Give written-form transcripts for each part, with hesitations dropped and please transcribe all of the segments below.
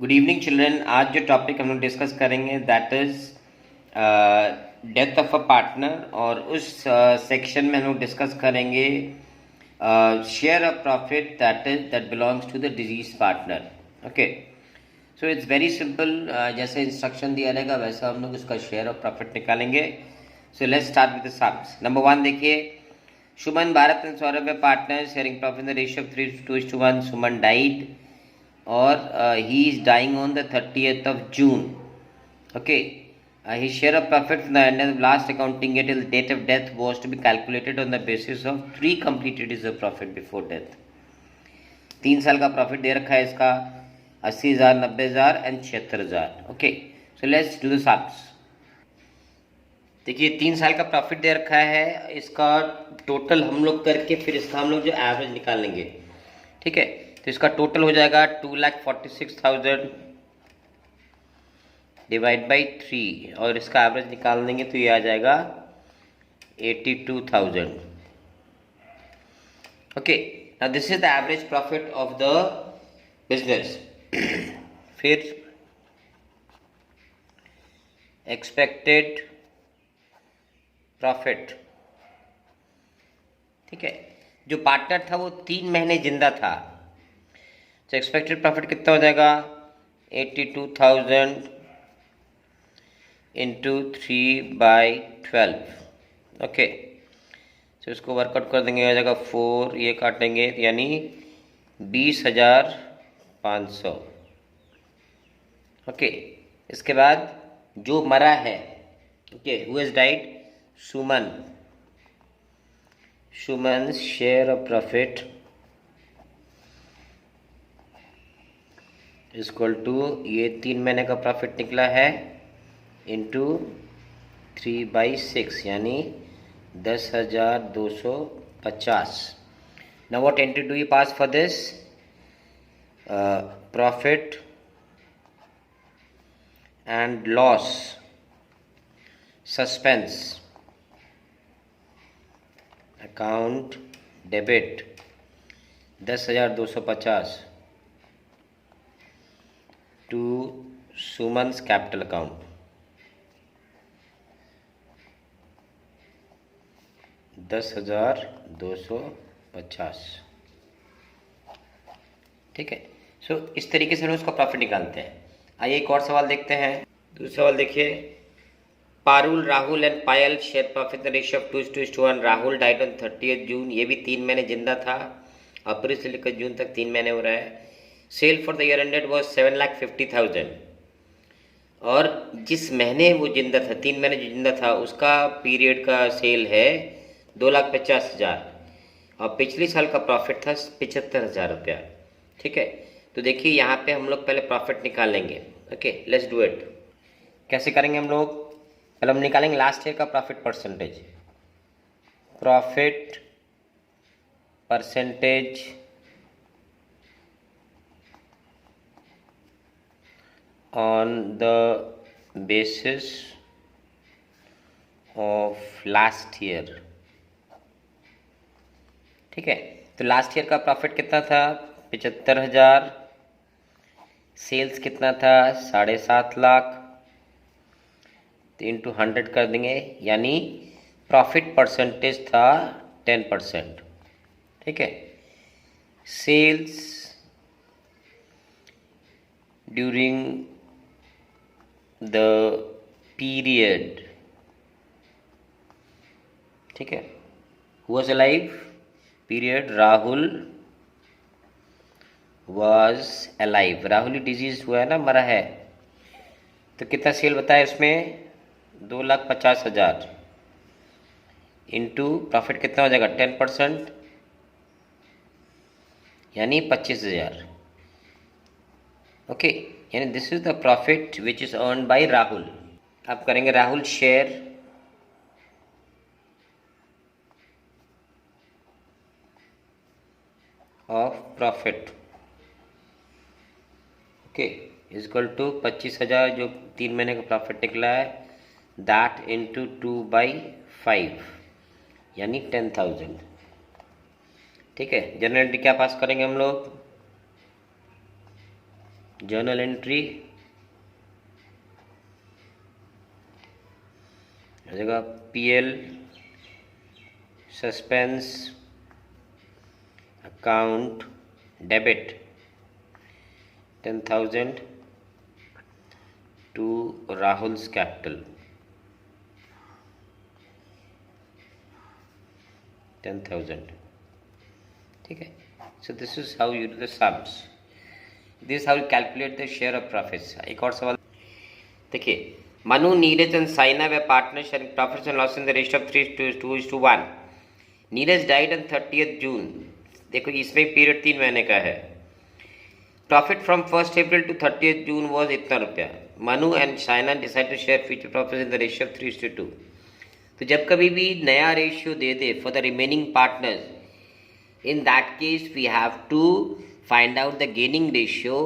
Good evening children. आज जो topic हम लोग डिस्कस करेंगे that is death of a partner, और उस सेक्शन में हम लोग डिस्कस करेंगे share of profit that belongs to the deceased partner. Okay, so it's very simple. जैसे इंस्ट्रक्शन दिया रहेगा वैसे हम लोग उसका शेयर ऑफ प्रॉफिट निकालेंगे। So let's start with the sums. Number one देखिए, सुमन, भारत एंड सौरभ वे partner sharing profit in the ratio of 3:1। Suman died or he is dying on the 30th of June. Okay, his share of profit from the end of the last accounting year till the date of death was to be calculated on the basis of 3 completed years of profit before death. 3 साल का profit दे रखा है इसका 80,000, 90,000 and 76,000। Okay, so let's do the sums. देखिए 3 साल का profit दे रखा है, इसका टोटल हम लोग करके फिर इसका हम लोग जो एवरेज निकाल लेंगे। ठीक है, तो इसका टोटल हो जाएगा 2,46,000 डिवाइड बाई 3, और इसका एवरेज निकाल देंगे तो ये आ जाएगा 82,000। Okay, now this is the average profit of the business. फिर एक्सपेक्टेड प्रॉफिट। ठीक है, जो पार्टनर था वो 3 महीने जिंदा था, तो एक्सपेक्टेड प्रॉफिट कितना हो जाएगा 82,000 इंटू 3/12। ओके, तो इसको वर्कआउट कर देंगे, हो जाएगा 4, ये काटेंगे यानी 20,500। ओके, इसके बाद जो मरा है, okay, who has died, Suman share of profit equal to, ये 3 महीने का प्रॉफिट निकला है इंटू 3/6 यानी 10,250। Now what entry do you pass for this? Profit and loss suspense account debit 10,250 to Suman's capital account। $10,250। ठीक है, सो इस तरीके से हम उसका प्रॉफिट निकालते हैं। आइए एक और सवाल देखते हैं। दूसरा सवाल देखिए, Parul, Rahul and Payal share profit the ratio of 2:1। Rahul died on 30th जून, ये भी 3 महीने जिंदा था, अप्रैल से लेकर जून तक 3 महीने हो रहा है। Sale for the year ended was 7,50,000, और जिस महीने वो जिंदा था, 3 महीने जो जिंदा था, उसका पीरियड का सेल है 2,50,000, और पिछले साल का प्रॉफिट था 75,000 रुपया। ठीक है, तो देखिए यहाँ पे हम लोग पहले प्रॉफिट निकाल लेंगे। Okay, let's do it. कैसे करेंगे हम लोग? पहले हम निकालेंगे लास्ट ईयर का profit percentage. Profit percentage on the basis of last year। ठीक है, तो लास्ट ईयर का प्रॉफिट कितना था 75,000, सेल्स कितना था 7.5 लाख, तो इंटू 100 कर देंगे यानी प्रॉफिट परसेंटेज था 10%। ठीक है, सेल्स ड्यूरिंग द पीरियड, ठीक है, who was alive period, Rahul was alive. Rahul disease हुआ है ना, मरा है, तो कितना सेल बताया इसमें 2,50,000 इंटू प्रॉफिट कितना हो जाएगा 10% यानी 25,000। ओके, यानी this is the profit which is earn by Rahul. अब करेंगे Rahul share of profit. Okay, equal to 25,000 जो 3 महीने का प्रॉफिट निकला है, दैट इंटू 2/5 यानी 10,000। ठीक है, जनरलिटी क्या पास करेंगे हम लोग, जर्नल एंट्री हो जाएगा PL suspense account debit 10,000 to Rahul's capital 10,000. ठीक है. So this is how you do the sums. This is how you calculate the share of profits. एक और सवाल देखिए. Manu, Neeraj and Saina were partners sharing profits and losses in the ratio of 3:2:1. Neeraj died on 30th June. देखो इसमें period 3 महीने का है. Profit from 1st April to 30th June was इतना रुपया. Manu and Saina decided to share future profits in the ratio of 3:2. तो जब कभी भी नया रेशियो दे दे for the remaining partners, in that case we have to find out the gaining ratio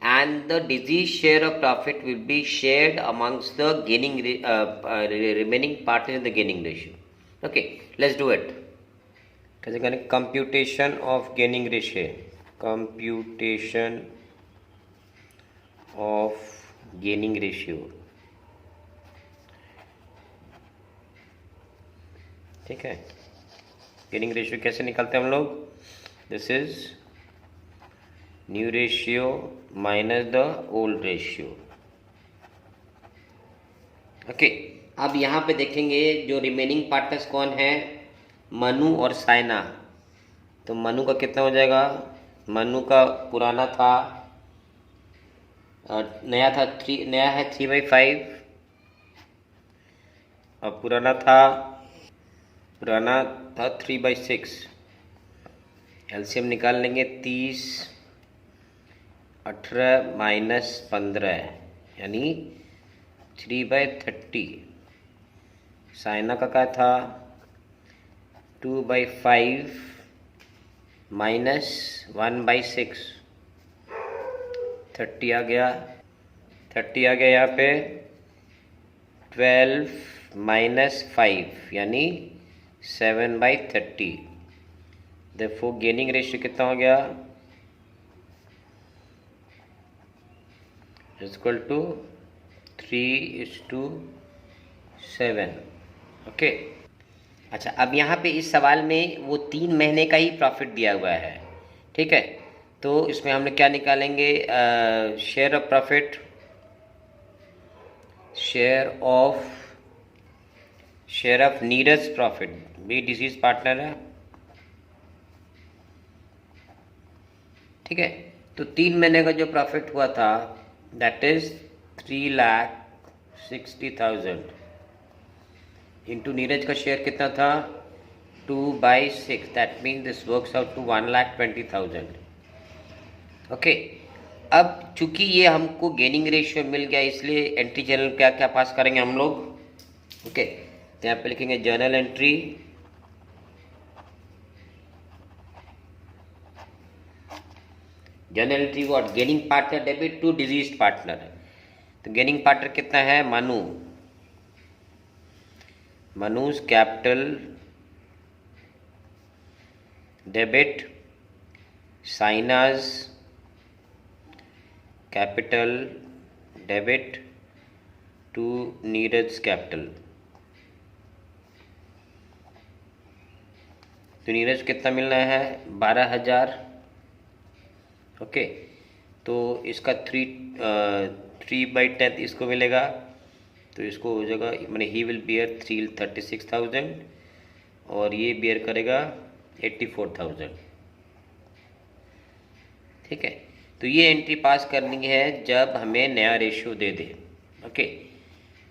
and the deceased share of profit will be shared amongst the gaining remaining partners in the gaining ratio. Okay, let's do it. कैसे करें? Computation of gaining ratio. Computation of gaining ratio. ठीक है. Gaining ratio कैसे निकालते हैं हम लोग? This is new ratio minus the old ratio. Okay, अब यहाँ पे देखेंगे जो रिमेनिंग पार्टनर्स कौन है, मनु और साइना. तो मनु का कितना हो जाएगा? मनु का पुराना था नया था 3, नया है 3/5 और पुराना था 3/6. एलसीएम निकाल लेंगे. 30, 18 माइनस 15 यानी 3/30. साइना का क्या था? 2/5 माइनस 1/6. 30 आ गया. 30 आ गया यहाँ पे. 12 माइनस 5 यानी 7/30. Therefore गेनिंग रेशियो कितना हो गया? Equal to 3:7. ओके. अच्छा, अब यहाँ पे इस सवाल में वो 3 महीने का ही प्रॉफिट दिया हुआ है. ठीक है. तो इसमें हम लोग क्या निकालेंगे? Share of profit, share of Neeraj profit भी डिसीज पार्टनर है. ठीक है. तो 3 महीने का जो प्रॉफिट हुआ था दैट इज 3,60,000 इंटू नीरज का शेयर कितना था? 2/6. That mean this works out to 1,20,000. Okay. अब चूंकि ये हमको गेनिंग रेशियो मिल गया इसलिए एंट्री जनरल क्या क्या पास करेंगे हम लोग. ओके. तो यहाँ पे लिखेंगे journal entry. Journal entry what? Gaining partner debit to deceased partner. तो गेनिंग पार्टनर कितना है? Manu. Manu's capital debit Saina's capital debit to Neeraj capital. तो नीरज कितना मिलना है? 12,000. ओके. तो इसका 3/10 इसको मिलेगा. तो इसको हो जाएगा मैंने ही विल बियर 36,000 और ये बियर करेगा 84,000. ठीक है. तो ये एंट्री पास करनी है जब हमें नया रेशियो दे दे. Okay.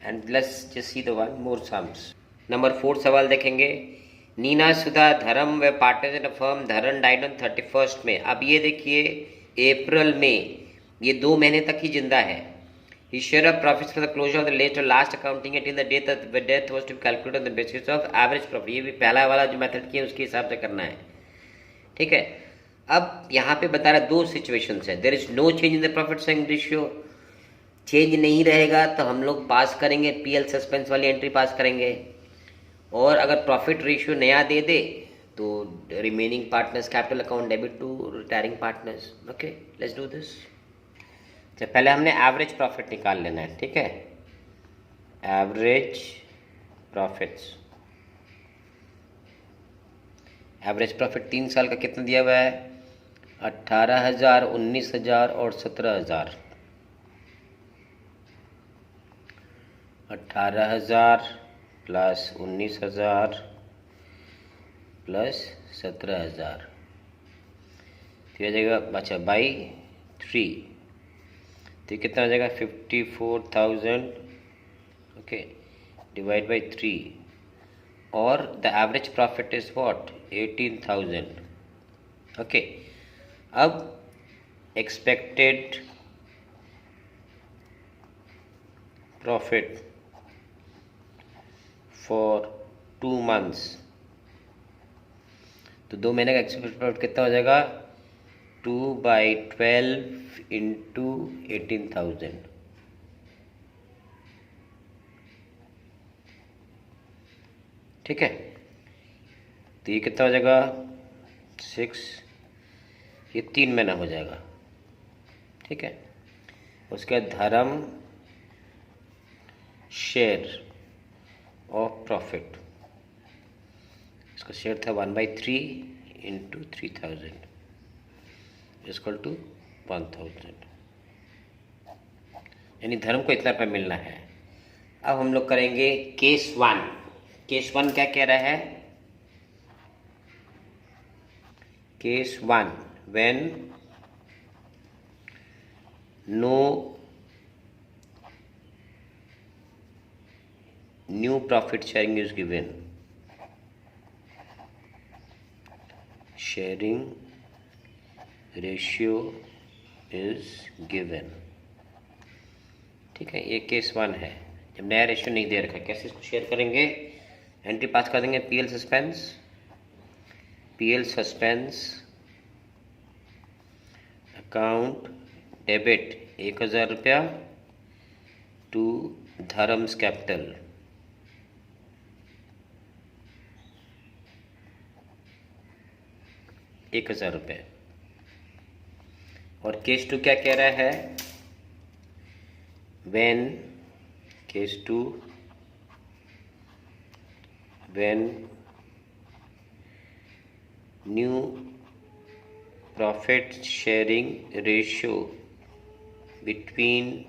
And let's just see the one more sums. Number 4 सवाल देखेंगे. नीना, सुधा, धर्म व पार्टनर्स इन अ फर्म. धर्म डाइड ऑन 31st में. अब ये देखिए अप्रैल में ये 2 महीने तक ही जिंदा है. His share of profits for the closure of the last accounting until the date of the death was to be calculated on the basis of average profit. ये भी पहला वाला जो मेथड किया उसके हिसाब से करना है. ठीक है. अब यहाँ पे बता रहा 2 सिचुएशंस है. There is no change in the profit sharing ratio. Change नहीं रहेगा तो हम लोग पास करेंगे पीएल सस्पेंस वाली एंट्री पास करेंगे. और अगर प्रॉफिट रेशियो नया दे दे तो remaining partners capital account debit to retiring partners. Okay, let's do this. तो पहले हमने एवरेज प्रॉफिट निकाल लेना है, ठीक है। एवरेज प्रॉफिट्स, एवरेज प्रॉफिट 3 साल का कितना दिया हुआ है? 18,000, 19,000 और 17,000। 18,000 प्लस 19,000 प्लस 17,000, तो यह जाएगा अच्छा बाई 3, तो ये कितना आ जाएगा? 54,000, ओके, डिवाइड बाई 3, और the average profit is what? 18,000, okay. अब एक्सपेक्टेड प्रॉफिट फॉर 2 मंथ्स, तो 2 महीने का एक्सपेक्टेड प्रॉफिट कितना हो जाएगा? 2/12 इंटू 18,000, ठीक है। तो ये कितना हो जाएगा? 6, ये 3 महीना हो जाएगा, ठीक है। उसके बाद धर्म शेयर ऑफ प्रॉफिट, इसका शेयर था 1/3 इंटू 3,000 इक्वल टू 1,000, यानी धर्म को इतना रुपये मिलना है। अब हम लोग करेंगे केस 1। केस 1 क्या कह रहा है? Case 1, when no new profit sharing is given, sharing ratio is given, ठीक है। ये केस 1 है, जब नया रेशियो नहीं दे रखा है। कैसे इसको शेयर करेंगे? एंट्री पास कर देंगे PL suspense, PL suspense account debit 1,000 रुपया टू धर्म्स कैपिटल, ₹1,000। और केस 2 क्या कह रहा है? When case 2, when new profit sharing ratio between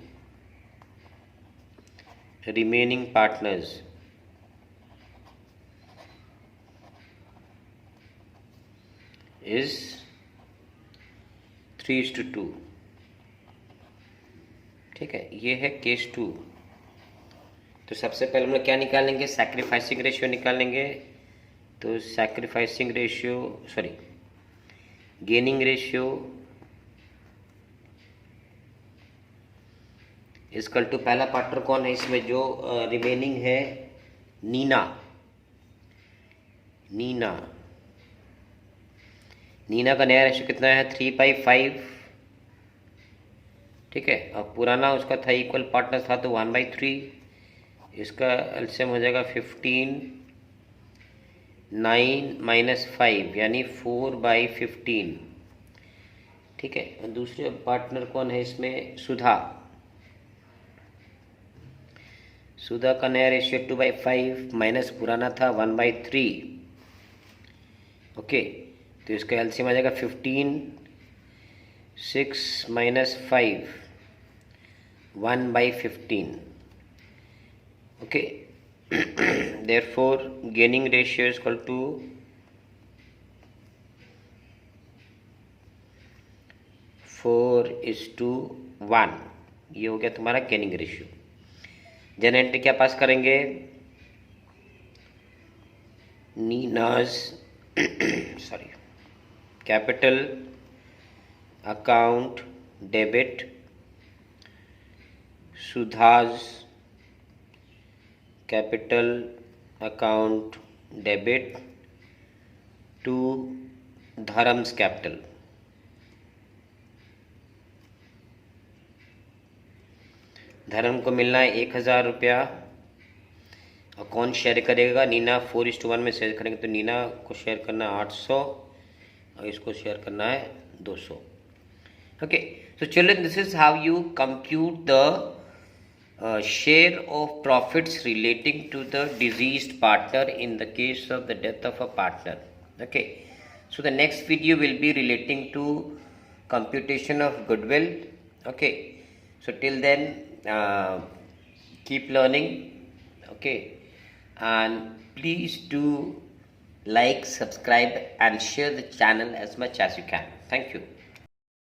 remaining partners is 3:2, ठीक है। ये है केस 2। तो सबसे पहले हम लोग क्या निकालेंगे? सैक्रिफाइसिंग रेशियो निकालेंगे। तो sacrificing ratio, sorry, gaining ratio equal to, पहला पार्टनर कौन है इसमें जो रिमेनिंग है? नीना। नीना, नीना का नया रेशियो कितना है? 3/5, ठीक है। और पुराना उसका था, इक्वल पार्टनर था तो 1/3, इसका एलसीएम हो जाएगा 15, 9 माइनस 5 यानी 4/15, ठीक है। और दूसरे पार्टनर कौन है इसमें? सुधा। सुधा का नया रेशियो 2/5 माइनस पुराना था 1/3, ओके। तो इसका एलसीएम आ जाएगा 15, 6 minus 5, 1/15, okay. Therefore gaining ratio is equal to 4:1, ये हो गया तुम्हारा गेनिंग रेशियो। जन एंट्री क्या पास करेंगे? Neena's sorry capital account debit Sudha's capital account debit to Dharam's capital. Dharam को मिलना है 1,000 रुपया, और कौन शेयर करेगा? नीना। 4:1 में शेयर करेंगे तो नीना को शेयर करना है 800 और इसको शेयर करना है 200। Okay, so children, this is how you compute the share of profits relating to the deceased partner in the case of the death of a partner. Okay, so the next video will be relating to computation of goodwill. Okay, so till then, keep learning. Okay, and please do like, subscribe and share the channel as much as you can. Thank you.